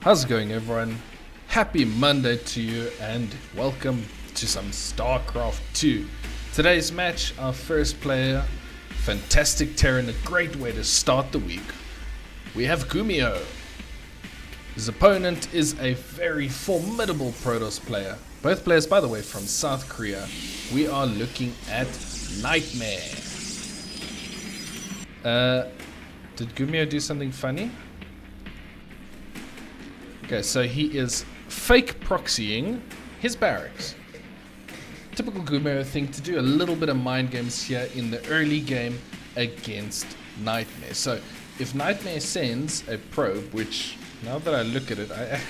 How's it going, everyone? Happy Monday to you and welcome to some StarCraft 2. Today's match, our first player, fantastic Terran, a great way to start the week. We have GuMiho. His opponent is a very formidable Protoss player. Both players, by the way, from South Korea. We are looking at Nightmare. Did GuMiho do something funny? Okay, so he is fake proxying his barracks. Typical GuMiho thing to do, a little bit of mind games here in the early game against Nightmare. So if Nightmare sends a probe, which now that I look at it, I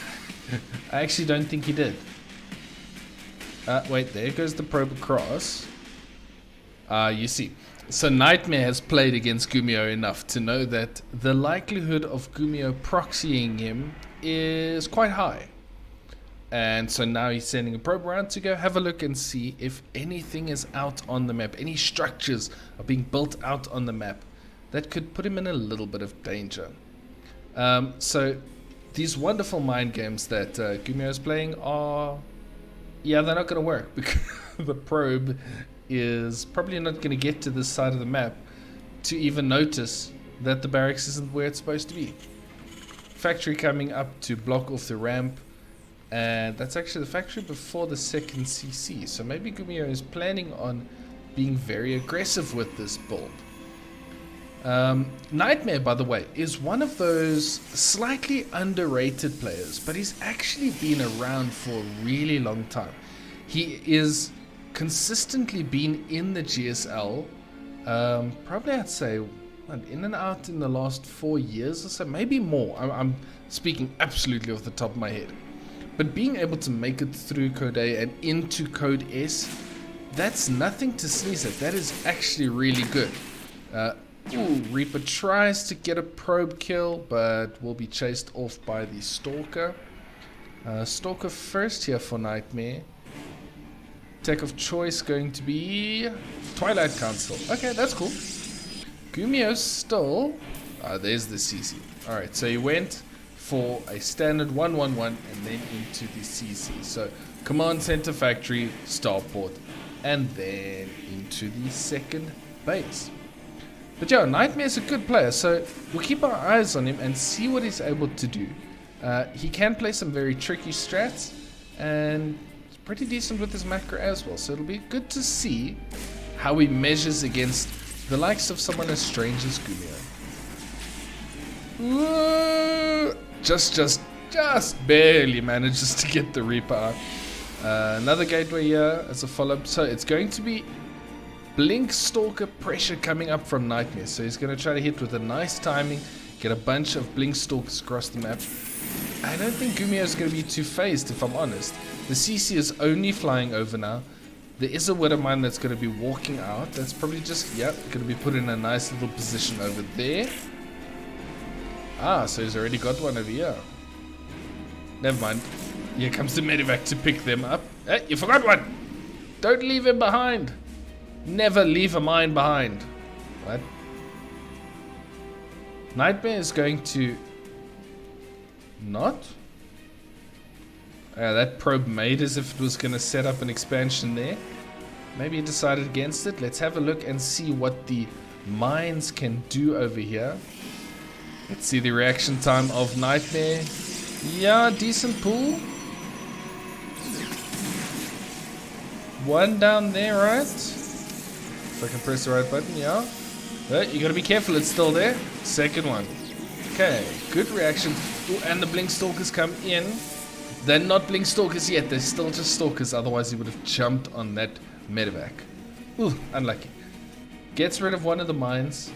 actually don't think he did. Wait, there goes the probe across. You see. So Nightmare has played against GuMiho enough to know that the likelihood of GuMiho proxying him is quite high. And so now he's sending a probe around to go have a look and see if anything is out on the map. Any structures are being built out on the map that could put him in a little bit of danger. So these wonderful mind games that GuMiho is playing are, they're not going to work because the probe is probably not going to get to this side of the map to even notice that the barracks isn't where it's supposed to be. Factory coming up to block off the ramp, and that's actually the factory before the second CC. So maybe GuMiho is planning on being very aggressive with this build. Nightmare, by the way, is one of those slightly underrated players, but he's actually been around for a really long time. He is consistently been in the GSL, probably I'd say in and out in the last 4 years or so, maybe more. I'm speaking absolutely off the top of my head. But being able to make it through Code A and into Code S, that's nothing to sneeze at. That is actually really good. Reaper tries to get a probe kill, but will be chased off by the Stalker. Stalker first here for Nightmare. Tech of choice going to be Twilight Council. Okay, that's cool. GuMiho's still... there's the CC. Alright, so he went for a standard 1-1-1 and then into the CC. So, Command Center Factory, Starport, and then into the second base. But yeah, Nightmare's a good player, so we'll keep our eyes on him and see what he's able to do. He can play some very tricky strats, and he's pretty decent with his macro as well. So it'll be good to see how he measures against the likes of someone as strange as GuMiho. Just barely manages to get the Reaper out. Another gateway here as a follow-up. So it's going to be Blink Stalker pressure coming up from Nightmare. So he's going to try to hit with a nice timing, get a bunch of Blink Stalkers across the map. I don't think GuMiho is going to be too phased, if I'm honest. The CC is only flying over now. There is a Widow Mine that's going to be walking out. That's probably just, going to be put in a nice little position over there. So he's already got one over here. Never mind. Here comes the medevac to pick them up. Hey, you forgot one! Don't leave him behind. Never leave a mine behind. What? Nightmare is going to... not? That probe made as if it was going to set up an expansion there. Maybe he decided against it. Let's have a look and see what the mines can do over here. Let's see the reaction time of Nightmare. Yeah, decent pull. One down there, right? If I can press the right button, yeah. You gotta be careful, it's still there. Second one. Okay, good reaction. Ooh, and the Blink Stalkers come in. They're not Blink Stalkers yet, they're still just Stalkers, otherwise he would have jumped on that medevac. Ooh, unlucky. Gets rid of one of the mines,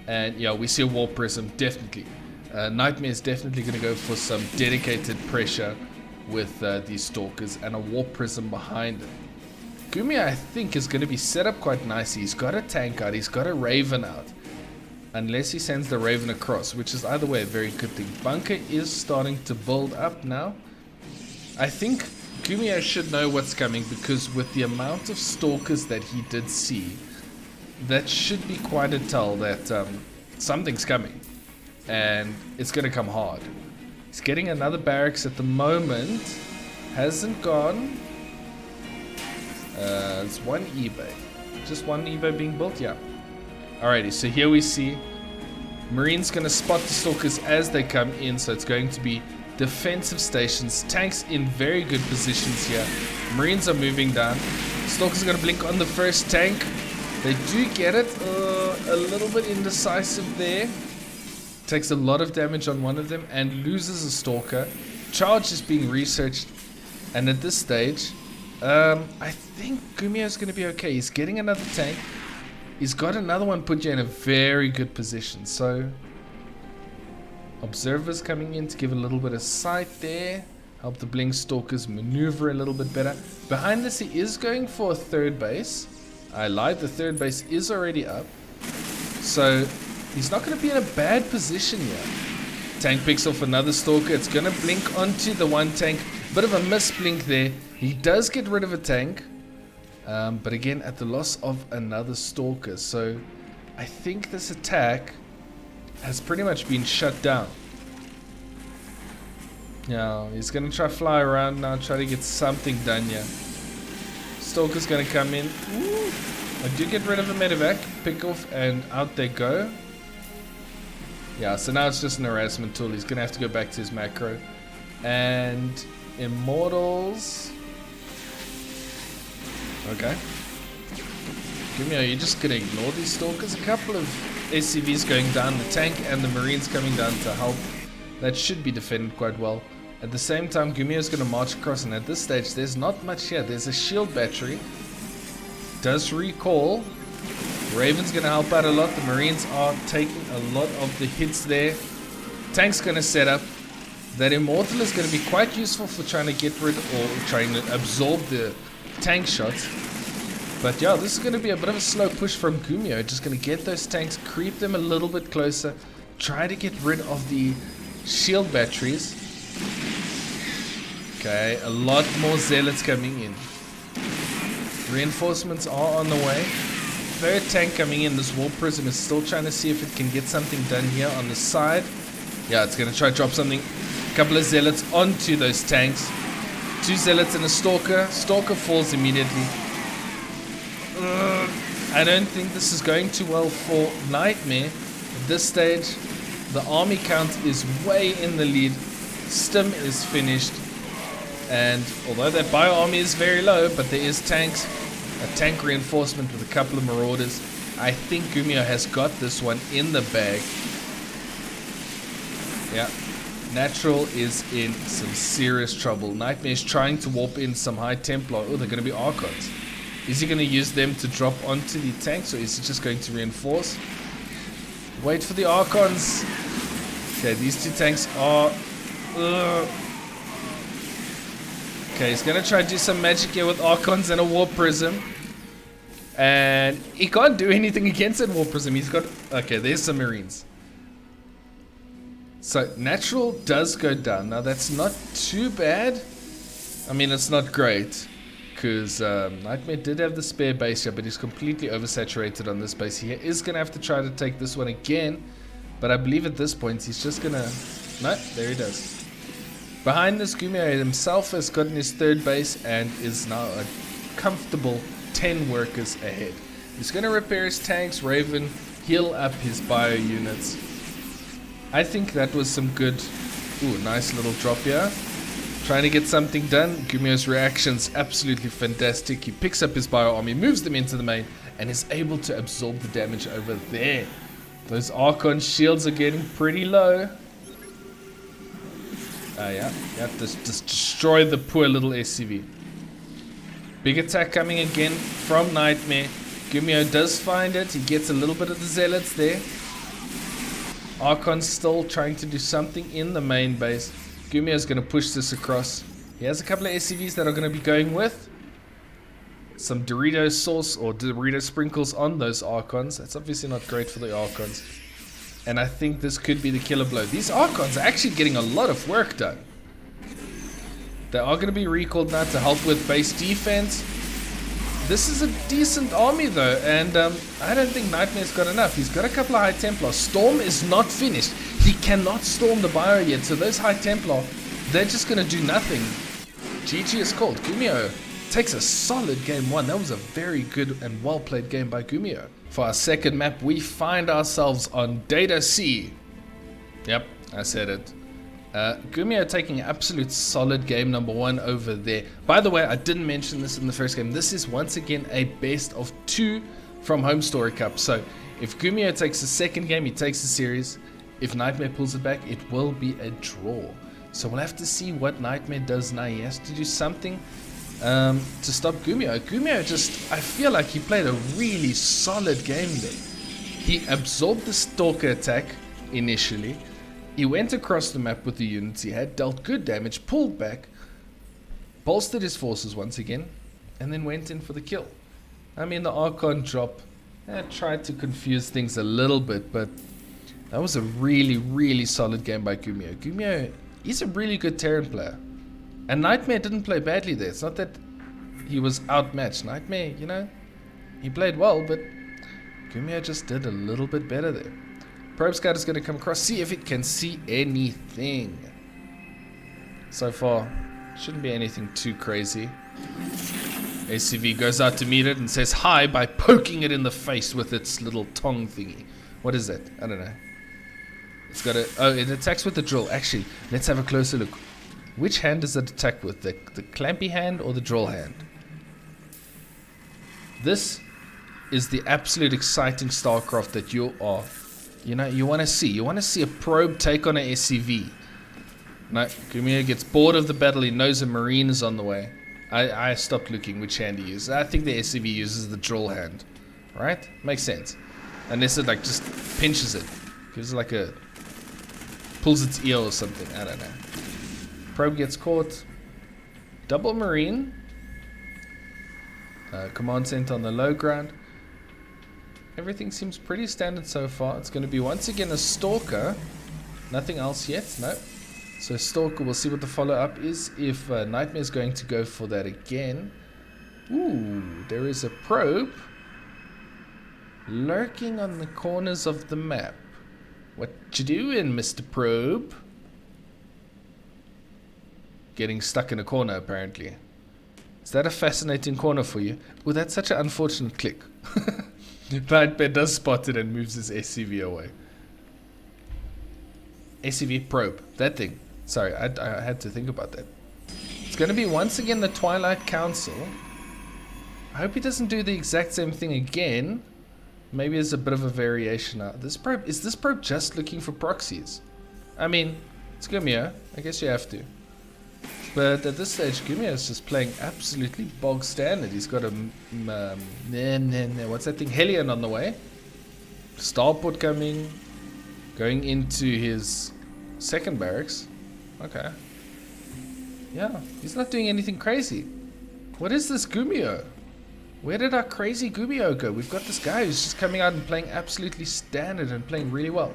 and yeah, we see a Warp Prism, definitely. Nightmare is definitely going to go for some dedicated pressure with these Stalkers, and a Warp Prism behind it. GuMiho, I think, is going to be set up quite nicely. He's got a tank out, he's got a Raven out. Unless he sends the Raven across, which is either way a very good thing. Bunker is starting to build up now. I think GuMiho should know what's coming, because with the amount of Stalkers that he did see, that should be quite a tell that something's coming. And it's going to come hard. He's getting another barracks at the moment. Hasn't gone. It's one eBay. Just one eBay being built? Yeah. Alrighty, so here we see Marine's going to spot the Stalkers as they come in, so it's going to be defensive stations. Tanks in very good positions here. Marines are moving down. Stalkers are going to blink on the first tank. They do get it. A little bit indecisive there. Takes a lot of damage on one of them and loses a Stalker. Charge is being researched, and at this stage, I think GuMiho is going to be okay. He's getting another tank. He's got another one put you in a very good position. So, observers coming in to give a little bit of sight there. Help the blink Stalkers maneuver a little bit better. Behind this, he is going for a third base. I lied, the third base is already up. So, he's not going to be in a bad position here. Tank picks off another Stalker. It's going to blink onto the one tank. Bit of a misblink there. He does get rid of a tank. But again, at the loss of another Stalker. So, I think this attack has pretty much been shut down. Yeah, he's going to try fly around now, try to get something done here. Stalker's going to come in. Ooh, I do get rid of a medevac. Pick off, and out they go. Yeah, so now it's just an harassment tool. He's going to have to go back to his macro. And Immortals... Okay. GuMiho, you're just going to ignore these Stalkers. A couple of SCVs going down, the tank and the Marines coming down to help. That should be defended quite well. At the same time, GuMiho is going to march across, and at this stage, there's not much here. There's a shield battery. Does recall. Raven's going to help out a lot. The Marines are taking a lot of the hits there. Tank's going to set up. That Immortal is going to be quite useful for trying to get rid or trying to absorb the tank shots. But yeah, this is going to be a bit of a slow push from GuMiho. Just going to get those tanks, creep them a little bit closer, try to get rid of the shield batteries. Okay, a lot more zealots coming in. Reinforcements are on the way. Third tank coming in. This War Prism is still trying to see if it can get something done here on the side. Yeah, it's going to try to drop something. A couple of zealots onto those tanks. 2 zealots and a Stalker. Stalker falls immediately. I don't think this is going too well for Nightmare. At this stage, the army count is way in the lead. Stim is finished. And although that bio army is very low, but there is tanks. A tank reinforcement with a couple of marauders. I think GuMiho has got this one in the bag. Yeah. Natural is in some serious trouble. Nightmare is trying to warp in some high Templar. Oh, they're going to be Archons. Is he going to use them to drop onto the tanks, or is he just going to reinforce? Wait for the Archons. Okay, these 2 tanks are... Okay, he's going to try to do some magic here with Archons and a War Prism. And he can't do anything against that War Prism. He's got... Okay, there's some Marines. So, natural does go down. Now, that's not too bad. I mean, it's not great. Because Nightmare did have the spare base here, but he's completely oversaturated on this base. He is going to have to try to take this one again. But I believe at this point, he's just going to... No, there he does. Behind this, GuMiho himself has gotten his third base and is now a comfortable 10 workers ahead. He's going to repair his tanks, Raven, heal up his bio units. I think that was some good... Ooh, nice little drop here. Trying to get something done. GuMiho's reaction's absolutely fantastic. He picks up his bio army, moves them into the main, and is able to absorb the damage over there. Those Archon shields are getting pretty low. Yeah, you have to just destroy the poor little SCV. Big attack coming again from Nightmare. GuMiho does find it. He gets a little bit of the zealots there. Archon's still trying to do something in the main base. GuMiho's going to push this across. He has a couple of SCVs that are going to be going with some Dorito sauce or Dorito sprinkles on those Archons. That's obviously not great for the Archons. And I think this could be the killer blow. These Archons are actually getting a lot of work done. They are going to be recalled now to help with base defense. This is a decent army though, and I don't think Nightmare's got enough. He's got a couple of high Templars. Storm is not finished. He cannot storm the bio yet, so those High Templar, they're just going to do nothing. GG is called. GuMiho takes a solid game 1. That was a very good and well played game by GuMiho. For our second map, we find ourselves on Data C. Yep, I said it. GuMiho taking absolute solid game number 1 over there. By the way, I didn't mention this in the first game. This is once again a best of 2 from Homestory Cup. So if GuMiho takes the second game, he takes the series. If Nightmare pulls it back, it will be a draw. So we'll have to see what Nightmare does now. He has to do something to stop GuMiho. GuMiho just, I feel like he played a really solid game there. He absorbed the Stalker attack initially. He went across the map with the units he had, dealt good damage, pulled back, bolstered his forces once again, and then went in for the kill. I mean, the Archon drop tried to confuse things a little bit, but that was a really, really solid game by GuMiho. GuMiho, he's a really good Terran player. And Nightmare didn't play badly there. It's not that he was outmatched. Nightmare, you know, he played well, but GuMiho just did a little bit better there. Probe Scout is going to come across, see if it can see anything. So far, shouldn't be anything too crazy. ACV goes out to meet it and says hi by poking it in the face with its little tongue thingy. What is that? I don't know. It's got a... Oh, it attacks with the drill. Actually, let's have a closer look. Which hand does it attack with? The clampy hand or the drill hand? This is the absolute exciting StarCraft that you are... You know, you want to see. You want to see a probe take on an SCV. No, GuMiho gets bored of the battle. He knows a Marine is on the way. I stopped looking which hand he uses. I think the SCV uses the drill hand. Right? Makes sense. Unless it like just pinches it. Gives it like a... Pulls its ear or something. I don't know. Probe gets caught. Double Marine. Command center on the low ground. Everything seems pretty standard so far. It's going to be once again a Stalker. Nothing else yet. No. So Stalker, we'll see what the follow-up is. If Nightmare is going to go for that again. Ooh, there is a probe lurking on the corners of the map. What you doing, Mr. Probe? Getting stuck in a corner, apparently. Is that a fascinating corner for you? Well, that's such an unfortunate click. Nightmare does spot it and moves his SCV away. SCV probe. That thing. Sorry, I had to think about that. It's going to be once again the Twilight Council. I hope he doesn't do the exact same thing again. Maybe there's a bit of a variation now. This probe, is this probe just looking for proxies? I mean, it's GuMiho. I guess you have to. But at this stage, GuMiho is just playing absolutely bog standard. He's got a... what's that thing? Hellion on the way. Starport coming. Going into his second barracks. Okay. Yeah, he's not doing anything crazy. What is this GuMiho? Where did our crazy GuMiho go? We've got this guy who's just coming out and playing absolutely standard and playing really well.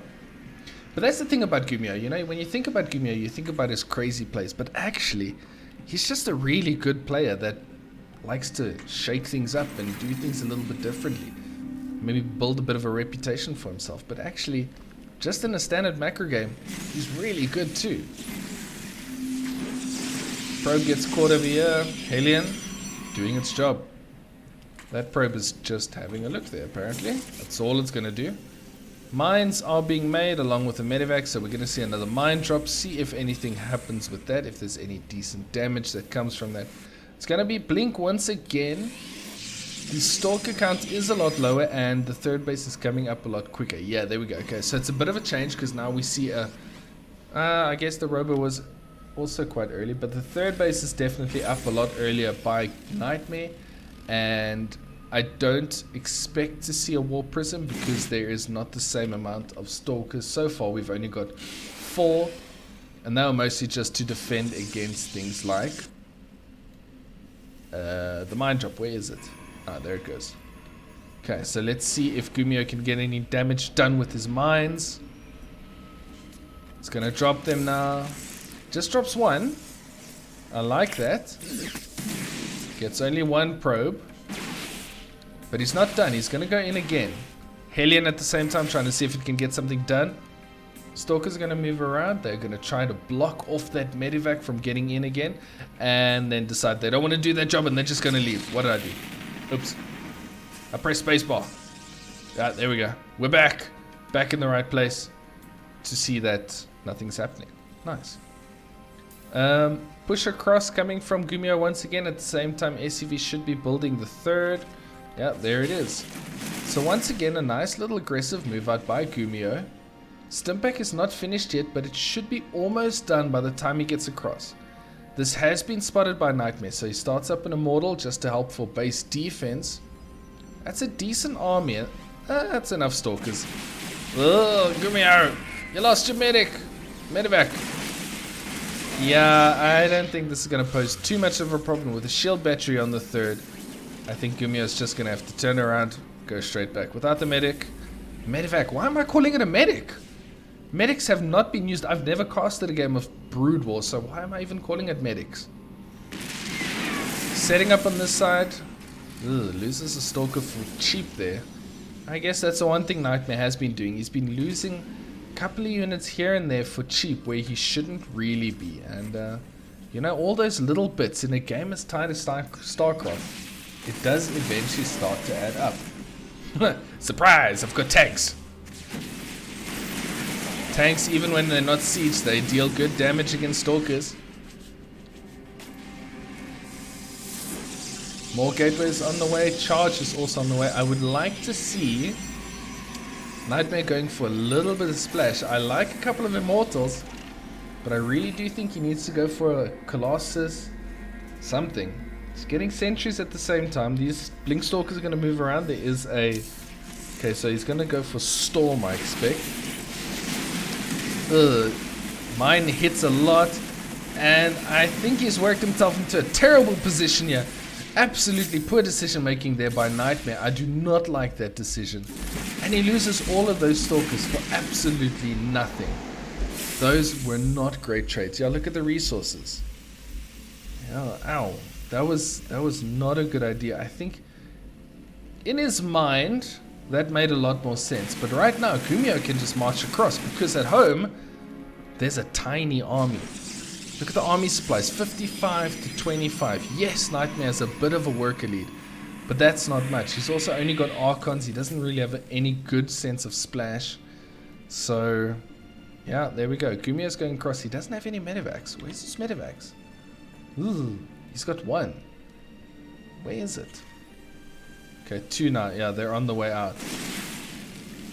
But that's the thing about GuMiho, you know, when you think about GuMiho, you think about his crazy plays, but actually, he's just a really good player that likes to shake things up and do things a little bit differently. Maybe build a bit of a reputation for himself, but actually, just in a standard macro game, he's really good too. Probe gets caught over here, Hellion doing its job. That probe is just having a look there, apparently. That's all it's going to do. Mines are being made along with the medevac, so we're going to see another mine drop, see if anything happens with that, if there's any decent damage that comes from that. It's going to be Blink once again. The Stalker count is a lot lower, and the third base is coming up a lot quicker. Yeah, there we go. Okay, so it's a bit of a change, because now we see a... I guess the Robo was also quite early, but the third base is definitely up a lot earlier by Nightmare, and I don't expect to see a War Prism because there is not the same amount of Stalkers. So far we've only got 4, and they are mostly just to defend against things like the mine drop. Where is it? Ah, there it goes. Okay, so let's see if GuMiho can get any damage done with his mines. It's gonna drop them now. Just drops 1. I like that. Gets only 1 probe. But he's not done. He's going to go in again. Hellion at the same time, trying to see if it can get something done. Stalkers are going to move around. They're going to try to block off that medevac from getting in again. And then decide they don't want to do that job and they're just going to leave. What did I do? Oops. I pressed spacebar. Ah, there we go. We're back. Back in the right place to see that nothing's happening. Nice. Push across coming from GuMiho once again. At the same time, SCV should be building the third. Yeah, there it is. So once again, a nice little aggressive move out by GuMiho. Stimpack is not finished yet, but it should be almost done by the time he gets across. This has been spotted by Nightmare, so he starts up an Immortal just to help for base defense. That's a decent army. That's enough Stalkers. Oh, GuMiho! You lost your medevac. Yeah, I don't think this is going to pose too much of a problem with a shield battery on the third. I think GuMiho is just going to have to turn around, go straight back. Without the medevac. Why am I calling it a medic? Medics have not been used. I've never casted a game of Brood War, so why am I even calling it medics? Setting up on this side. Ugh, loses a Stalker for cheap there. I guess that's the one thing Nightmare has been doing. He's been losing a couple of units here and there for cheap where he shouldn't really be. And, you know, all those little bits in a game as tight as StarCraft, it does eventually start to add up. Surprise! I've got tanks! Tanks, even when they're not siege, they deal good damage against Stalkers. More gateways on the way. Charge is also on the way. I would like to see Nightmare going for a little bit of splash. I like a couple of Immortals, but I really do think he needs to go for a Colossus. Something. He's getting sentries at the same time. These Blink Stalkers are going to move around. There is a... Okay, so he's going to go for Storm, I expect. Mine hits a lot, and I think he's worked himself into a terrible position here. Absolutely poor decision making there by Nightmare. I do not like that decision. And he loses all of those Stalkers for absolutely nothing. Those were not great trades. Yeah, look at the resources. Yeah, ow. That was not a good idea. I think in his mind that made a lot more sense. But right now GuMiho can just march across because at home there's a tiny army. Look at the army supplies, 55 to 25. Yes, Nightmare has a bit of a worker lead, but that's not much. He's also only got Archons. He doesn't really have any good sense of splash. So, yeah, there we go. GuMiho's going across. He doesn't have any medevacs. Where's his medevacs? Ooh, he's got one. Where is it? Okay, 2 now. Yeah, they're on the way out.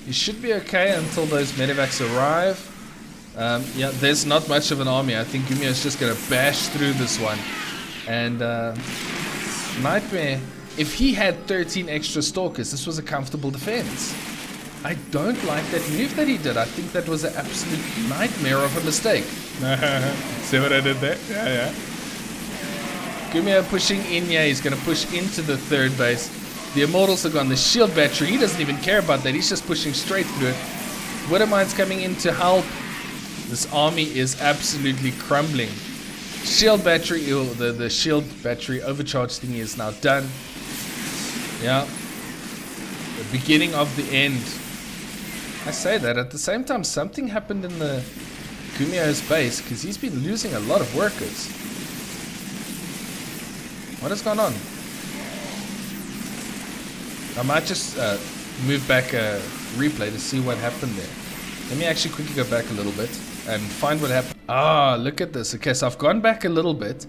He should be okay until those medevacs arrive. Yeah, there's not much of an army. I think GuMiho is just going to bash through this one. And Nightmare, if he had 13 extra Stalkers, this was a comfortable defense. I don't like that move that he did. I think that was an absolute nightmare of a mistake. See what I did there? Yeah. GuMiho pushing in. Yeah, he's going to push into the third base. The Immortals are gone. The shield battery, he doesn't even care about that. He's just pushing straight through it. Widowmine's coming in to help. This army is absolutely crumbling. Shield battery, the shield battery overcharge thingy is now done. Yeah. The beginning of the end. I say that. At the same time, something happened in the GuMiho's base because he's been losing a lot of workers. What has gone on? I might just move back a replay to see what happened there. Let me actually quickly go back a little bit and find what happened. Ah, look at this. Okay, so I've gone back a little bit,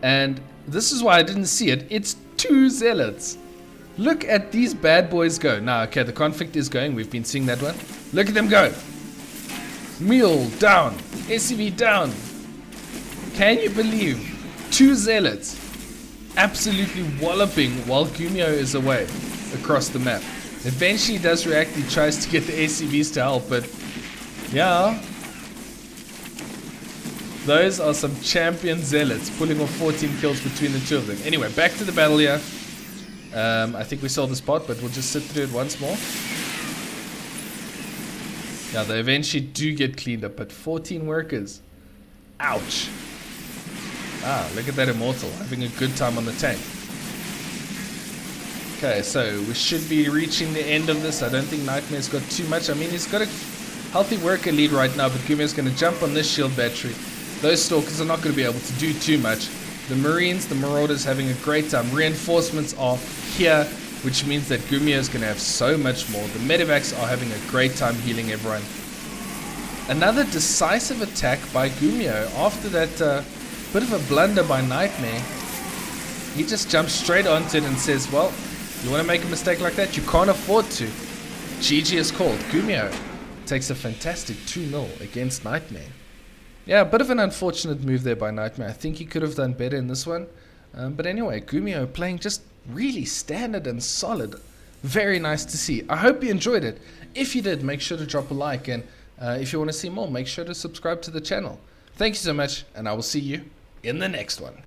and this is why I didn't see it. It's 2 zealots. Look at these bad boys go. Now, okay, the conflict is going. We've been seeing that one. Look at them go. Mule down. SCV down. Can you believe 2 zealots absolutely walloping while GuMiho is away across the map? Eventually he does react. He tries to get the SCVs to help, but yeah, those are some champion zealots pulling off 14 kills between the 2 of them. Anyway, back to the battle here. I think we saw the spot, but we'll just sit through it once more. Yeah, they eventually do get cleaned up, but 14 workers. Ouch. Ah, look at that Immortal having a good time on the tank. Okay, so we should be reaching the end of this. I don't think Nightmare's got too much. I mean, he's got a Healthy worker lead right now, but GuMiho's going to jump on this shield battery. Those stalkers are not going to be able to do too much. The Marines, the Marauders having a great time. Reinforcements are here, which means that GuMiho's going to have so much more. The Medivacs are having a great time healing everyone. Another decisive attack by GuMiho after that bit of a blunder by Nightmare. He just jumps straight onto it and says, well, you want to make a mistake like that? You can't afford to. GG is called. GuMiho takes a fantastic 2-0 against Nightmare. Yeah, a bit of an unfortunate move there by Nightmare. I think he could have done better in this one. But anyway, GuMiho playing just really standard and solid. Very nice to see. I hope you enjoyed it. If you did, make sure to drop a like. And if you want to see more, make sure to subscribe to the channel. Thank you so much, and I will see you in the next one.